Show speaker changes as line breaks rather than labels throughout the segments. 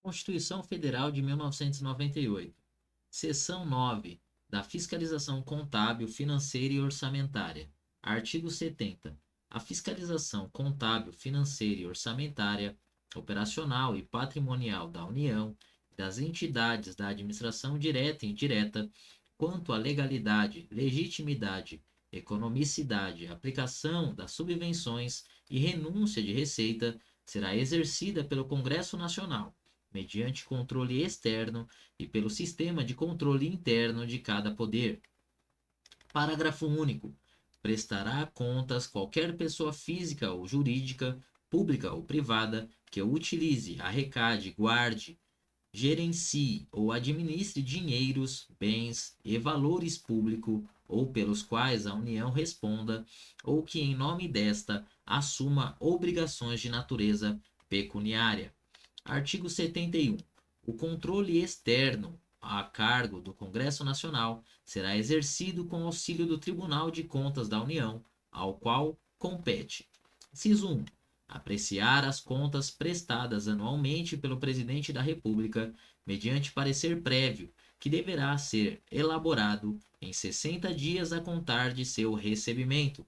Constituição Federal de 1998. Seção 9. Da Fiscalização Contábil, Financeira e Orçamentária. Artigo 70. A fiscalização contábil, financeira e orçamentária, operacional e patrimonial da União e das entidades da administração direta e indireta, quanto à legalidade, legitimidade, economicidade, aplicação das subvenções e renúncia de receita, será exercida pelo Congresso Nacional, mediante controle externo e pelo sistema de controle interno de cada poder. Parágrafo único. Prestará contas qualquer pessoa física ou jurídica, pública ou privada, que utilize, arrecade, guarde, gerencie ou administre dinheiros, bens e valores públicos ou pelos quais a União responda, ou que em nome desta assuma obrigações de natureza pecuniária. Artigo 71. O controle externo a cargo do Congresso Nacional será exercido com auxílio do Tribunal de Contas da União, ao qual compete. Inciso 1. Apreciar as contas prestadas anualmente pelo Presidente da República, mediante parecer prévio, que deverá ser elaborado em 60 dias a contar de seu recebimento.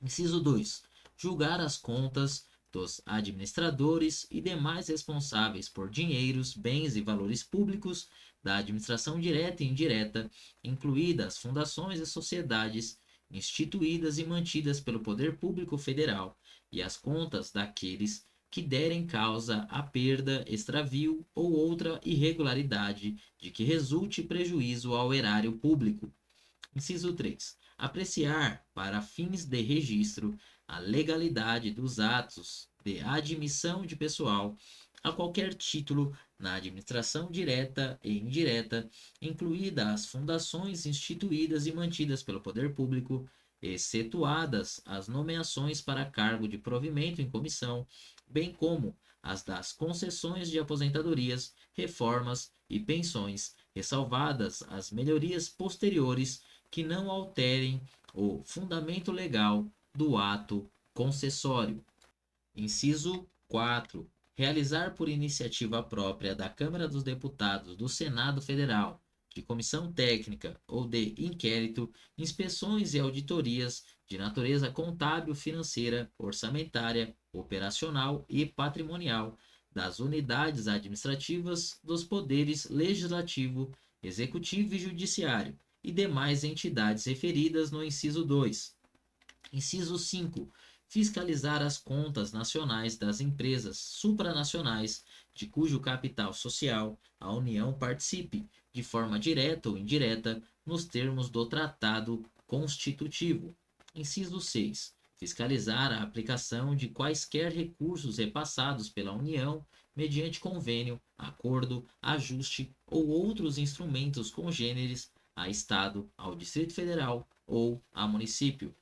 Inciso 2. Julgar as contas dos administradores e demais responsáveis por dinheiros, bens e valores públicos da administração direta e indireta, incluídas fundações e sociedades instituídas e mantidas pelo Poder Público Federal, e as contas daqueles que derem causa à perda, extravio ou outra irregularidade de que resulte prejuízo ao erário público. Inciso 3. Apreciar, para fins de registro, a legalidade dos atos de admissão de pessoal a qualquer título na administração direta e indireta, incluídas as fundações instituídas e mantidas pelo poder público, excetuadas as nomeações para cargo de provimento em comissão, bem como as das concessões de aposentadorias, reformas e pensões, ressalvadas as melhorias posteriores que não alterem o fundamento legal do ato concessório. Inciso 4. Realizar por iniciativa própria da Câmara dos Deputados, do Senado Federal, de comissão técnica ou de inquérito, inspeções e auditorias de natureza contábil, financeira, orçamentária, operacional e patrimonial das unidades administrativas dos poderes legislativo, executivo e judiciário e demais entidades referidas no inciso 2. Inciso 5. Fiscalizar as contas nacionais das empresas supranacionais de cujo capital social a União participe, de forma direta ou indireta, nos termos do Tratado Constitutivo. Inciso 6. Fiscalizar a aplicação de quaisquer recursos repassados pela União mediante convênio, acordo, ajuste ou outros instrumentos congêneres a Estado, ao Distrito Federal ou a município.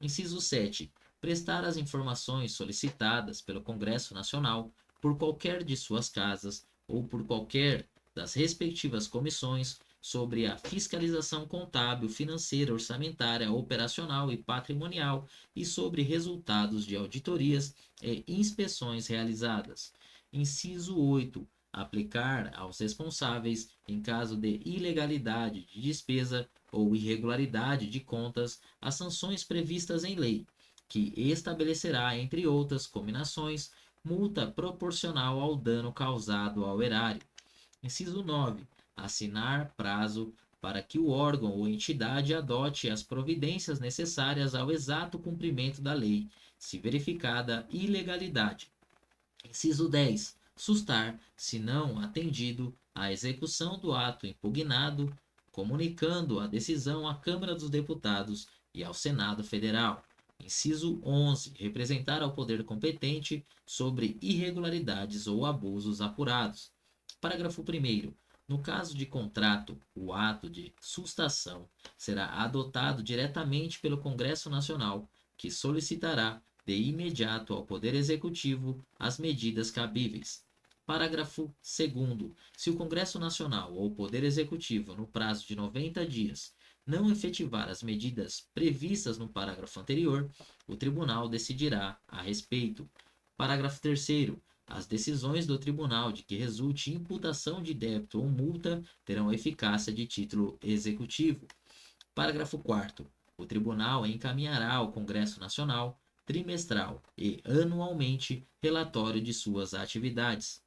Inciso 7. Prestar as informações solicitadas pelo Congresso Nacional por qualquer de suas casas ou por qualquer das respectivas comissões sobre a fiscalização contábil, financeira, orçamentária, operacional e patrimonial e sobre resultados de auditorias e inspeções realizadas. Inciso 8. Aplicar aos responsáveis, em caso de ilegalidade de despesa ou irregularidade de contas, as sanções previstas em lei, que estabelecerá, entre outras combinações, multa proporcional ao dano causado ao erário. Inciso 9. Assinar prazo para que o órgão ou entidade adote as providências necessárias ao exato cumprimento da lei, se verificada ilegalidade. Inciso 10. Sustar, se não atendido, a execução do ato impugnado, comunicando a decisão à Câmara dos Deputados e ao Senado Federal. Inciso 11. Representar ao poder competente sobre irregularidades ou abusos apurados. Parágrafo 1º. No caso de contrato, o ato de sustação será adotado diretamente pelo Congresso Nacional, que solicitará de imediato ao Poder Executivo as medidas cabíveis. Parágrafo 2º. Se o Congresso Nacional ou o Poder Executivo, no prazo de 90 dias, não efetivar as medidas previstas no parágrafo anterior, o Tribunal decidirá a respeito. Parágrafo 3º. As decisões do tribunal de que resulte imputação de débito ou multa terão eficácia de título executivo. Parágrafo 4º. O tribunal encaminhará ao Congresso Nacional, trimestral e anualmente, relatório de suas atividades.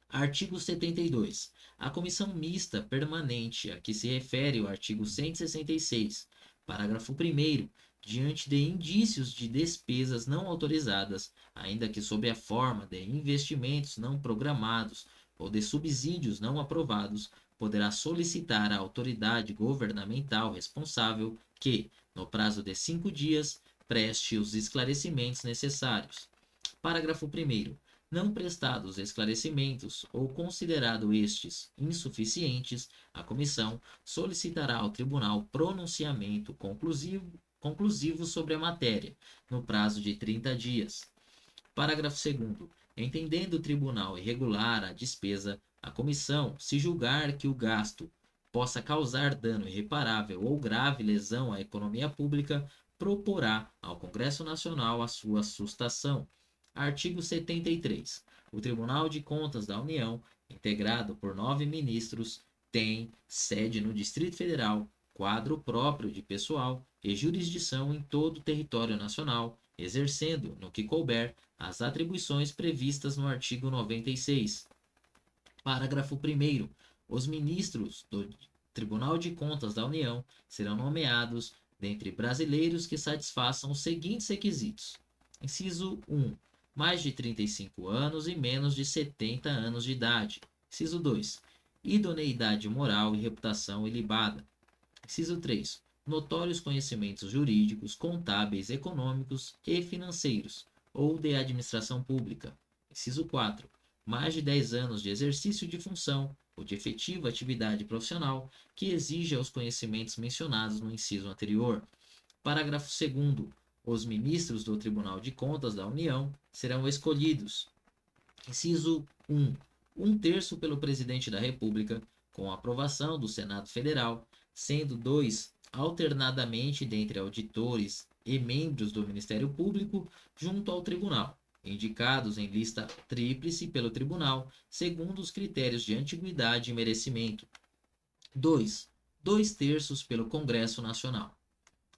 Artigo 72. A comissão mista permanente a que se refere o artigo 166, parágrafo 1º, diante de indícios de despesas não autorizadas, ainda que sob a forma de investimentos não programados ou de subsídios não aprovados, poderá solicitar à autoridade governamental responsável que, no prazo de 5 dias, preste os esclarecimentos necessários. Parágrafo 1º. Não prestados esclarecimentos ou considerado estes insuficientes, a comissão solicitará ao tribunal pronunciamento conclusivo sobre a matéria, no prazo de 30 dias. Parágrafo 2º. Entendendo o tribunal irregular a despesa, a comissão, se julgar que o gasto possa causar dano irreparável ou grave lesão à economia pública, proporá ao Congresso Nacional a sua sustação. Artigo 73. O Tribunal de Contas da União, integrado por 9 ministros, tem sede no Distrito Federal, quadro próprio de pessoal e jurisdição em todo o território nacional, exercendo, no que couber, as atribuições previstas no artigo 96. Parágrafo 1º. Os ministros do Tribunal de Contas da União serão nomeados dentre brasileiros que satisfaçam os seguintes requisitos. Inciso 1. Mais de 35 anos e menos de 70 anos de idade. Inciso 2. Idoneidade moral e reputação ilibada. Inciso 3. Notórios conhecimentos jurídicos, contábeis, econômicos e financeiros, ou de administração pública. Inciso 4. Mais de 10 anos de exercício de função ou de efetiva atividade profissional que exija os conhecimentos mencionados no inciso anterior. Parágrafo 2º. Os ministros do Tribunal de Contas da União serão escolhidos. Inciso 1. 1/3 pelo Presidente da República, com aprovação do Senado Federal, sendo 2 alternadamente dentre auditores e membros do Ministério Público junto ao Tribunal, indicados em lista tríplice pelo Tribunal, segundo os critérios de antiguidade e merecimento. 2. 2/3 pelo Congresso Nacional.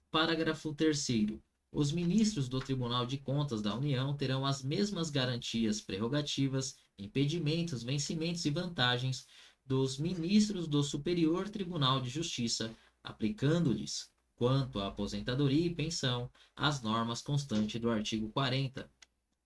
Parágrafo 3º. Os ministros do Tribunal de Contas da União terão as mesmas garantias, prerrogativas, impedimentos, vencimentos e vantagens dos ministros do Superior Tribunal de Justiça, aplicando-lhes, quanto à aposentadoria e pensão, as normas constantes do artigo 40.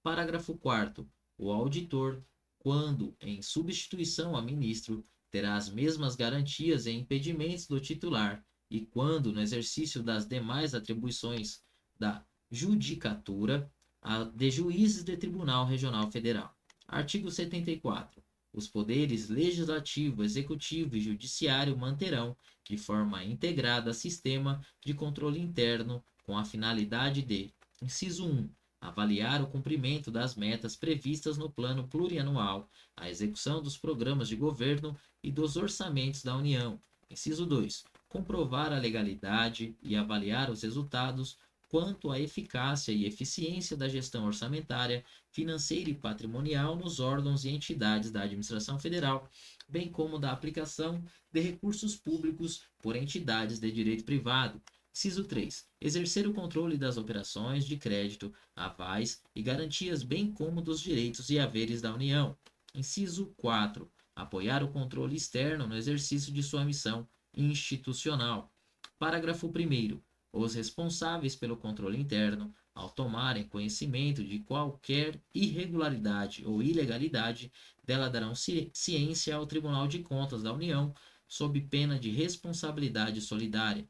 Parágrafo 4º. O auditor, quando em substituição a ministro, terá as mesmas garantias e impedimentos do titular e quando, no exercício das demais atribuições da judicatura, a de juízes de Tribunal Regional Federal. Artigo 74. Os poderes legislativo, executivo e judiciário manterão, de forma integrada, sistema de controle interno com a finalidade de: inciso 1. Avaliar o cumprimento das metas previstas no plano plurianual, a execução dos programas de governo e dos orçamentos da União. Inciso 2. Comprovar a legalidade e avaliar os resultados quanto à eficácia e eficiência da gestão orçamentária, financeira e patrimonial nos órgãos e entidades da administração federal, bem como da aplicação de recursos públicos por entidades de direito privado. Inciso 3. Exercer o controle das operações de crédito, avais e garantias, bem como dos direitos e haveres da União. Inciso 4. Apoiar o controle externo no exercício de sua missão institucional. Parágrafo 1º. Os responsáveis pelo controle interno, ao tomarem conhecimento de qualquer irregularidade ou ilegalidade, dela darão ciência ao Tribunal de Contas da União, sob pena de responsabilidade solidária.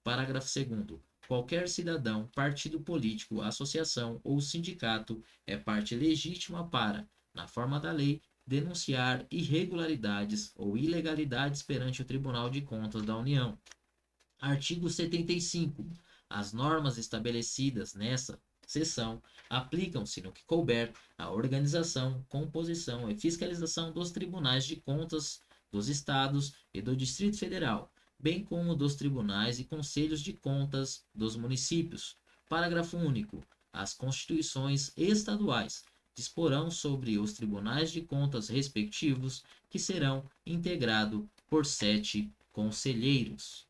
Parágrafo 2º. Qualquer cidadão, partido político, associação ou sindicato é parte legítima para, na forma da lei, denunciar irregularidades ou ilegalidades perante o Tribunal de Contas da União. Artigo 75. As normas estabelecidas nessa seção aplicam-se no que couber à organização, composição e fiscalização dos tribunais de contas dos estados e do Distrito Federal, bem como dos tribunais e conselhos de contas dos municípios. Parágrafo único. As constituições estaduais disporão sobre os tribunais de contas respectivos, que serão integrados por 7 conselheiros.